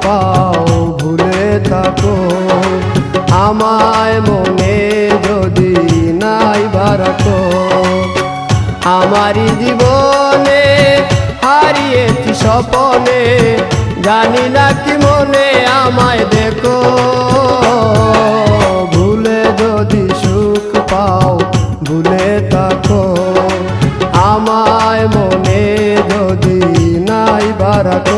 পাও ভুলে থাকো, আমায় মনে যদি নাইবা রাখো। আমারই জীবনে হারিয়েছি স্বপনে, জানি না কি মনে আমায় দেখো। ভুলে যদি সুখ পাও ভুলে থাকো, আমায় মনে যদি নাইবা রাখো।